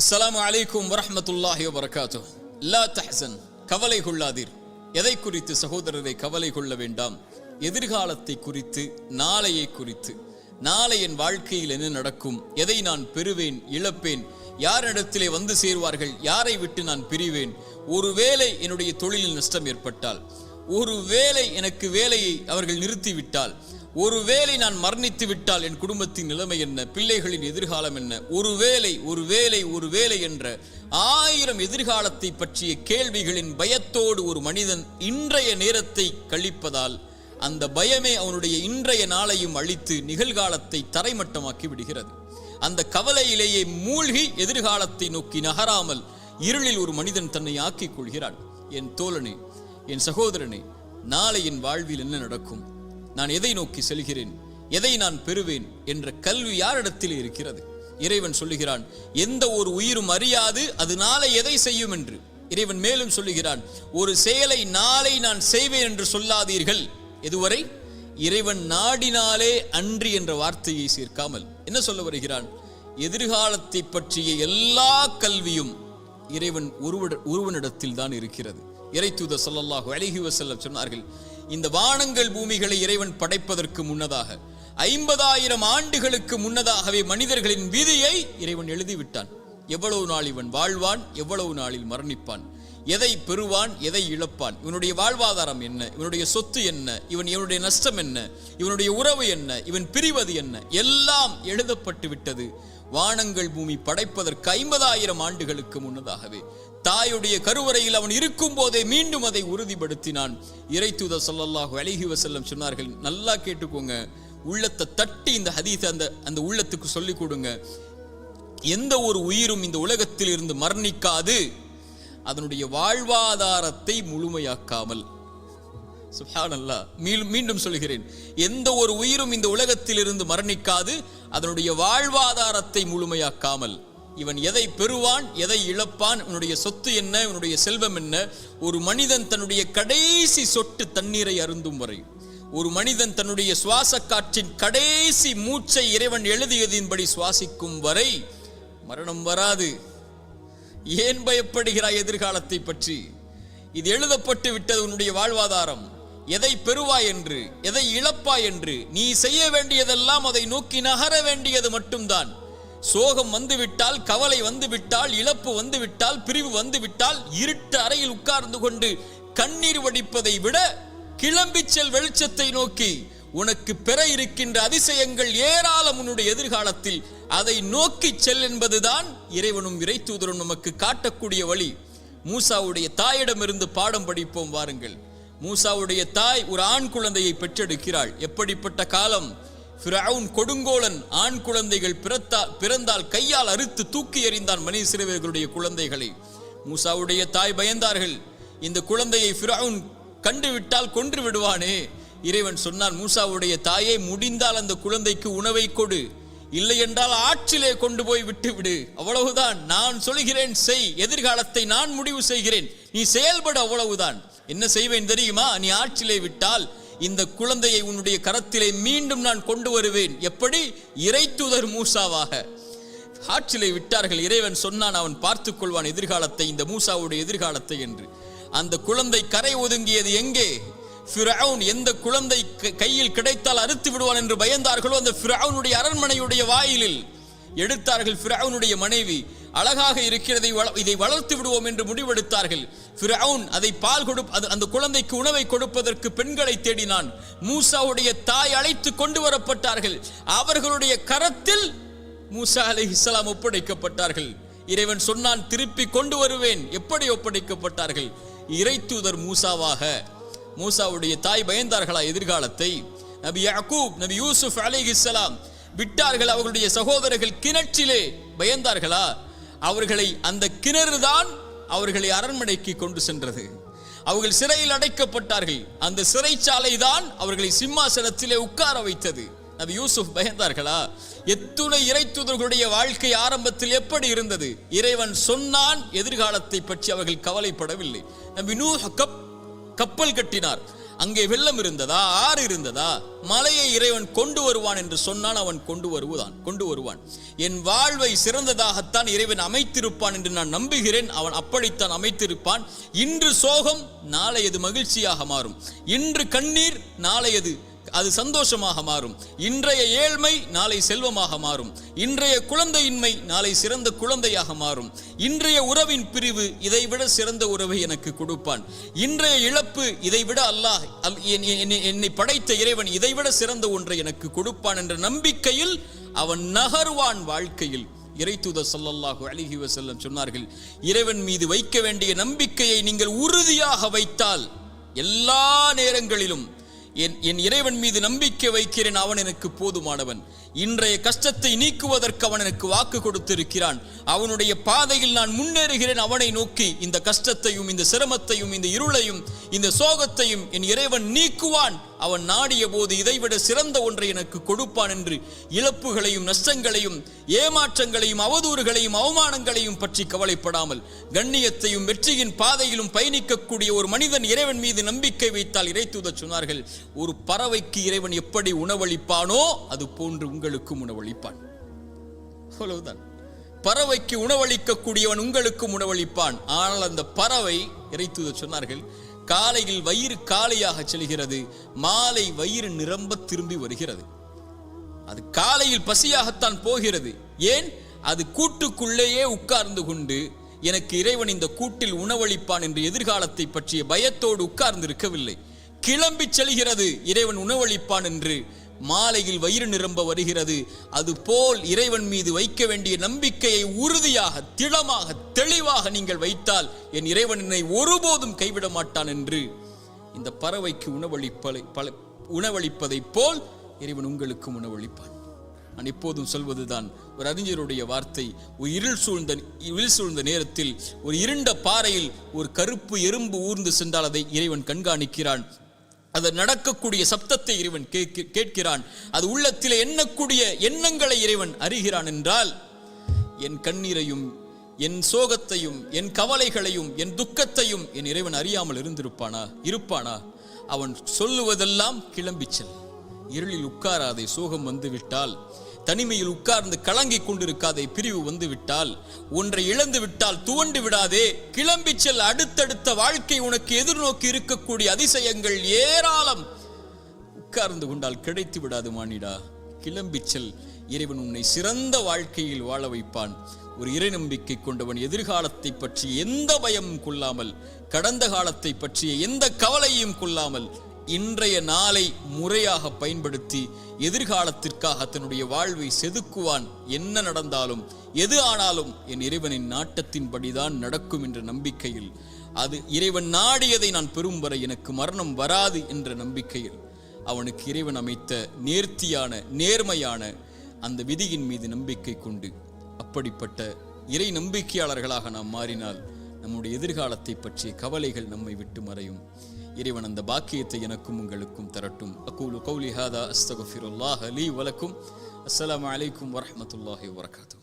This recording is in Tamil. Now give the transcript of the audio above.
அஸ்ஸலாமு அலைக்கும் வரஹ்மத்துல்லாஹி வபரகாத்துஹு. லா தஹ்சன், கவலை கொள்ளாதீர். எதை குறித்து சகோதரரை கவலை கொள்ள வேண்டாம்? எதிர்காலத்தை குறித்து, நாளையை குறித்து. நாளை என் வாழ்க்கையில் என்ன நடக்கும்? எதை நான் பெறுவேன், இழப்பேன்? யாரிடத்திலே வந்து சேர்வார்கள்? யாரை விட்டு நான் பிரிவேன்? ஒருவேளை என்னுடைய தொழிலில் நஷ்டம் ஏற்பட்டால், ஒருவேளை எனக்கு வேலையை அவர்கள் நிறுத்திவிட்டால், ஒருவேளை நான் மரணித்து விட்டால் என் குடும்பத்தின் நிலைமை என்ன? பிள்ளைகளின் எதிர்காலம் என்ன? ஒருவேளை என்ற 1000 எதிர்காலத்தை பற்றிய கேள்விகளின் பயத்தோடு ஒரு மனிதன் இன்றைய நேரத்தை கழிப்பதால் அந்த பயமே அவனுடைய இன்றைய நாளையும் அழித்து நிகழ்காலத்தை தரைமட்டமாக்கி விடுகிறது. அந்த கவலையிலேயே மூழ்கி எதிர்காலத்தை நோக்கி நகராமல் இருளில் ஒரு மனிதன் தன்னை ஆக்கிக் கொள்கிறான். என் தோழனே, என் சகோதரனே, நாளை என் வாழ்வில் என்ன நடக்கும்? நான் எதை நோக்கி செல்கிறேன்? எதை நான் பெறுவேன் என்ற கல்வி யாரிடத்தில் இருக்கிறது? இறைவன் சொல்லுகிறான், எந்த ஒரு உயிரும் அறியாது அது நாளை எதை செய்யும் என்று. இறைவன் மேலும் சொல்லுகிறான், ஒரு செயலை நாளை நான் செய்வேன் என்று சொல்லாதீர்கள். எதுவரை? இறைவன் நாடினாலே அன்றி என்ற வார்த்தையை சேர்க்காமல் என்ன சொல்ல வருகிறான்? எதிர்காலத்தை பற்றிய எல்லா கல்வியும் இறைவன் ஒருவனிடத்தில் தான் இருக்கிறது. இறைத்தூதர் ஸல்லல்லாஹு அலைஹி வஸல்லம் சொன்னார்கள், இந்த வானங்கள் பூமிகளை இறைவன் படைப்பதற்கு முன்னதாக 50,000 ஆண்டுகளுக்கு முன்னதாகவே மனிதர்களின் விதியை இறைவன் எழுதிவிட்டான். எவ்வளவு நாள் இவன் வாழ்வான், எவ்வளவு நாளில் மரணிப்பான், எதை பெறுவான், எதை இழப்பான், இவனுடைய வாழ்வாதாரம் என்ன, இவனுடைய சொத்து என்ன, இவனுடைய நஷ்டம் என்ன, இவனுடைய உறவு என்ன, இவன் பிரிவது என்ன, எல்லாம் எழுதப்பட்டு விட்டது. வானங்கள் பூமி படைப்பதற்கு 50,000 ஆண்டுகளுக்கு முன்னதாகவே தாயுடைய கருவறையில் அவன் இருக்கும் போதே மீண்டும் அதை உறுதிப்படுத்தினான். இறைத்தூதர் ஸல்லல்லாஹு அலைஹி வஸல்லம் சொன்னார்கள், நல்லா கேட்டுக்கோங்க, உள்ளத்தை தட்டி இந்த ஹதீஸை அந்த உள்ளத்துக்கு சொல்லிக் கொடுங்க. எந்த ஒரு உயிரும் இந்த உலகத்தில் இருந்து மரணிக்காது அதனுடைய வாழ்வாதாரத்தை முழுமையாக்காமல். சுப்ஹானல்லாஹ், மீண்டும் சொல்கிறேன், எந்த ஒரு உயிரும் இந்த உலகத்தில் இருந்து மரணிக்காது அதனுடைய வாழ்வாதாரத்தை முழுமையாக்காமல். இவன் எதை பெறுவான், எதை இழப்பான், இவனுடைய சொத்து என்ன, இவனுடைய செல்வம் என்ன? ஒரு மனிதன் தன்னுடைய கடைசி சொட்டு தண்ணீரை அருந்தும் வரை, ஒரு மனிதன் தன்னுடைய சுவாச காற்றின் கடைசி மூச்சை இறைவன் எழுதியதின்படி சுவாசிக்கும் வரை மரணம் வராது. ஏன் பயப்படுகிறாய் எதிர்காலத்தை பற்றி? இது எழுதப்பட்டு விட்டது உன்னுடைய வாழ்வாதாரம். எதை பெறுவாய் என்று, எதை இழப்பாய் என்று. நீ செய்ய வேண்டியதெல்லாம் அதை நோக்கி நகர வேண்டியது மட்டும்தான். சோகம் வந்துவிட்டால், கவலை வந்துவிட்டால், இழப்பு வந்துவிட்டால், பிரிவு வந்துவிட்டால், இருட்டு அறையில் உட்கார்ந்து கொண்டு கண்ணீர் வடிப்பதை விட கிளம்பிச் செல் வெளிச்சத்தை நோக்கி. உனக்கு பெற இருக்கின்ற அதிசயங்கள் ஏராளம் உன்னுடைய எதிர்காலத்தில். அதை நோக்கி செல் என்பதுதான் இறைவனும் இறைத்தூதரும் நமக்கு காட்டக்கூடிய வழி. மூசாவுடைய தாயிடமிருந்து பாடம் படிப்போம் வாருங்கள். மூசாவுடைய தாய் ஒரு ஆண் குழந்தையை பெற்றெடுக்கிறாள். எப்படிப்பட்ட காலம்! ஃபிரவுன் கொடுங்கோலன் ஆண் குழந்தைகள் பிறந்தால் கையால் அறுத்து தூக்கி எறிந்தான் மனி இஸ்ரவேலர்களுடைய குழந்தைகளை. மூசாவுடைய தாய் பயந்தார்கள், இந்த குழந்தையை ஃபிரவுன் கண்டுவிட்டால் கொன்று விடுவானே. இறைவன் சொன்னான், மூசாவுடைய தாயை, முடிந்தால் அந்த குழந்தைக்கு உணவை கொடு, இல்லை என்றால் ஆற்றிலே கொண்டு போய் விட்டுவிடு. அவ்வளவுதான், நான் சொல்கிறேன் செய், எதிர்காலத்தை நான் முடிவு செய்கிறேன், நீ செயல்பட, அவ்வளவுதான். என்ன செய்வேன் தெரியுமா? நீ ஆற்றிலே விட்டால் இந்த குழந்தையை உன்னுடைய கரத்திலே மீண்டும் நான் கொண்டு வருவேன். எப்படி? இறைத்தூதர் மூசாவாக. ஆற்றிலே விட்டார்கள். இறைவன் சொன்னான், அவன் பார்த்துக் கொள்வான் எதிர்காலத்தை, இந்த மூசாவுடைய எதிர்காலத்தை என்று. அந்த குழந்தை கரை ஒதுங்கியது எங்கே? ஃபிரவுன் எந்த குழந்தை கையில் கிடைத்தால் அறுத்து விடுவான் என்று பயந்தார்களோ அந்த ஃபிரவுனுடைய அரண்மனையுடைய வாயிலில் எடுத்தார்கள். ஃபிரவுனுடைய மனைவி அழகாக இருக்கிறதை, இதை வளர்த்து விடுவோம் என்று முடிவெடுத்தார்கள். ஃபிரவுன் அதை அந்த குழந்தைக்கு உணவை கொடுப்பதற்கு பெண்களை தேடினான். மூசாவுடைய தாய் அழைத்து கொண்டு வரப்பட்டார்கள். அவர்களுடைய கரத்தில் மூசா அலைஹிஸ்ஸலாம் ஒப்படைக்கப்பட்டார்கள். இறைவன் சொன்னான், திருப்பி கொண்டு வருவேன். எப்படி ஒப்படைக்கப்பட்டார்கள்? இறைத்தூதர் மூசாவாக. மூசாவுடைய தாய் பயந்தார்களா எதிர்காலத்தை? நபி யாக்கூப், நபி யூசுப் அலைஹிஸ்ஸலாம் விட்டார்கள். அவர்களுடைய சகோதரர்கள் கிணற்றிலே பயந்தார்களா? அவர்களை அந்த கிணறுதான் அவர்களை அரண்மனைக்கு கொண்டு சென்றது. அவர்கள் சிறையில் அடைக்கப்பட்டார்கள். அந்த சிறைச்சாலை தான் அவர்களை சிம்மாசனத்திலே உட்கார வைத்தது. நபி யூசுப் பயந்தார்களா? எத்துணை இறைத்தூதர்களுடைய வாழ்க்கை ஆரம்பத்தில் எப்படி இருந்தது? இறைவன் சொன்னான், எதிர்காலத்தை பற்றி அவர்கள் கவலைப்படவில்லை. நபி நூஹ் கப்பல் கட்டினார். அங்கே வெள்ளம் இருந்ததா, ஆறு இருந்ததா, மலையை இறைவன் கொண்டு வருவான் என்று சொன்னால் அவன் கொண்டு வருவான். என் வாழ்வை சிறந்ததாகத்தான் இறைவன் அமைத்திருப்பான் என்று நான் நம்புகிறேன். அவன் அப்படித்தான் அமைத்திருப்பான். இன்று சோகம் நாளையது மகிழ்ச்சியாக மாறும். இன்று கண்ணீர் நாளையது அது சந்தோஷமாக மாறும். இன்றைய ஏழ்மை நாளை செல்வமாக மாறும். இன்றைய குழந்தையின்மை நாளை சிறந்த குழந்தையாக மாறும். இன்றைய உறவின் பிரிவு இதைவிட சிறந்த உறவை எனக்கு கொடுப்பான். இன்றைய இழப்பு இதைவிட அல்லாஹ் என்னை படைத்த இறைவன் இதைவிட சிறந்த ஒன்றை எனக்கு கொடுப்பான் என்ற நம்பிக்கையில் அவன் நகர்வான் வாழ்க்கையில். இறைத்தூதர் ஸல்லல்லாஹு அலைஹி வஸல்லம் சொன்னார்கள், இறைவன் மீது வைக்க வேண்டிய நம்பிக்கையை நீங்கள் உறுதியாக வைத்தால் எல்லா நேரங்களிலும் என் இறைவன் மீது நம்பிக்கை வைக்கிறேன், அவன் எனக்கு போதுமானவன். இன்றைய கஷ்டத்தை நீக்குவதற்கு அவன் எனக்கு வாக்கு கொடுத்திருக்கிறான். அவனுடைய பாதையில் நான் முன்னேறுகிறேன். அவனை நோக்கி இந்த கஷ்டத்தையும் இந்த சிரமத்தையும் இந்த இருளையும் இந்த சோகத்தையும் என் இறைவன் நீக்குவான். அவன் நாடிய போது இதைவிட சிறந்த ஒன்றை எனக்கு கொடுப்பான் என்று இழப்புகளையும் நஷ்டங்களையும் ஏமாற்றங்களையும் அவதூறுகளையும் அவமானங்களையும் பற்றி கவலைப்படாமல் கண்ணியத்தையும் வெற்றியின் பாதையிலும் பயணிக்கக்கூடிய ஒரு மனிதன் இறைவன் மீது நம்பிக்கை வைத்தால், இறைத்தூதர் சொன்னார்கள், ஒரு பறவைக்கு இறைவன் எப்படி உணவளிப்பானோ அது போன்று உங்களுக்கும் உணவளிப்பான். அவ்வளவுதான். பறவைக்கு உணவளிக்கக்கூடியவன் உங்களுக்கும் உணவளிப்பான். ஆனால் அந்த பறவை, இறைத்தூதர் சொன்னார்கள், காலையில் வயிறு காலியாக செல்கிறது, மாலை வயிறு நிரம்ப திரும்பி வருகிறது. அது காலையில் பசியாகத்தான் போகிறது. ஏன்? அது கூட்டுக்குள்ளேயே உட்கார்ந்து கொண்டு எனக்கு இறைவன் இந்த கூட்டில் உணவளிப்பான் என்று எதிர்காலத்தை பற்றிய பயத்தோடு உட்கார்ந்து இருக்கவில்லை. கிளம்பி செல்கிறது, இறைவன் உணவளிப்பான் என்று. மாலையில் வயிறு நிரம்ப வருகிறது. அதுபோல் இறைவன் மீது வைக்க வேண்டிய நம்பிக்கையை உறுதியாக திடமாக தெளிவாக நீங்கள் வைத்தால் என் இறைவன் என்னை ஒருபோதும் கைவிட மாட்டான் என்று இந்த பறவைக்கு உணவளிப்பதை போல் இறைவன் உங்களுக்கும் உணவளிப்பான். நான் எப்போதும் சொல்வதுதான் ஒரு அறிஞருடைய வார்த்தை. ஒரு இருள் சூழ்ந்த நேரத்தில் ஒரு இருண்ட பாறையில் ஒரு கருப்பு எறும்பு ஊர்ந்து சென்றால் அதை இறைவன் கண்காணிக்கிறான். அது நடக்கக்கூடிய சப்தத்தை இறைவன் கேட்கிறான். அது உள்ளத்திலே எண்ணக்கூடிய எண்ணங்களை இறைவன் அறிகிறான் என்றால், என் கண்ணீரையும் என் சோகத்தையும் என் கவலைகளையும் என் துக்கத்தையும் என் இறைவன் அறியாமல் இருப்பானா? அவன் சொல்லுவதெல்லாம் கிளம்பிச்சல். இருளில் உட்காராதே, சோகம் வந்துவிட்டால். தனிமையில் உட்கார்ந்து கலங்கிக் கொண்டிருக்காதே, பிரிவு வந்துவிட்டால். ஒன்றை இழந்து விட்டால் துவண்டு விடாதே, கிளம்பி செல். அடுத்தடுத்த வாழ்க்கை உனக்கு எதிர்நோக்கி இருக்கக்கூடிய அதிசயங்கள் ஏராளம். உட்கார்ந்து கொண்டால் கிடைத்து விடாது மானிடா, கிளம்பி செல். இறைவன் உன்னை சிறந்த வாழ்க்கையில் வாழ வைப்பான். ஒரு இறை நம்பிக்கை கொண்டவன் எதிர்காலத்தை பற்றி எந்த பயமும் கொள்ளாமல், கடந்த காலத்தை பற்றிய எந்த கவலையும் கொள்ளாமல், இன்றைய நாளை முறையாக பயன்படுத்தி எதிர்காலத்திற்காக தன்னுடைய வாழ்வை செதுக்குவான். என்ன நடந்தாலும் எது ஆனாலும் என் இறைவனின் நாட்டத்தின்படிதான் நடக்கும் என்ற நம்பிக்கையில், அது இறைவன் நாடியதை நான் பெறும் வரை எனக்கு மரணம் வராது என்ற நம்பிக்கையில் அவனுக்கு இறைவன் அமைத்த நேர்த்தியான நேர்மையான அந்த விதியின் மீது நம்பிக்கை கொண்டு அப்படிப்பட்ட இறை நம்பிக்கையாளர்களாக நாம் மாறினால் நம்முடைய எதிர்காலத்தை பற்றிய கவலைகள் நம்மை விட்டு மறையும். இறைவன் அந்த பாக்கியத்தை எனக்கும் உங்களுக்கும் தரட்டும். அகூலு கௌலி ஹாதா அஸ்தக்ஃபிருல்லாஹ் லீ வலக்கும். அஸ்ஸலாமு அலைக்கும் வரஹ்மத்துல்லாஹி வபரகாத்துஹு.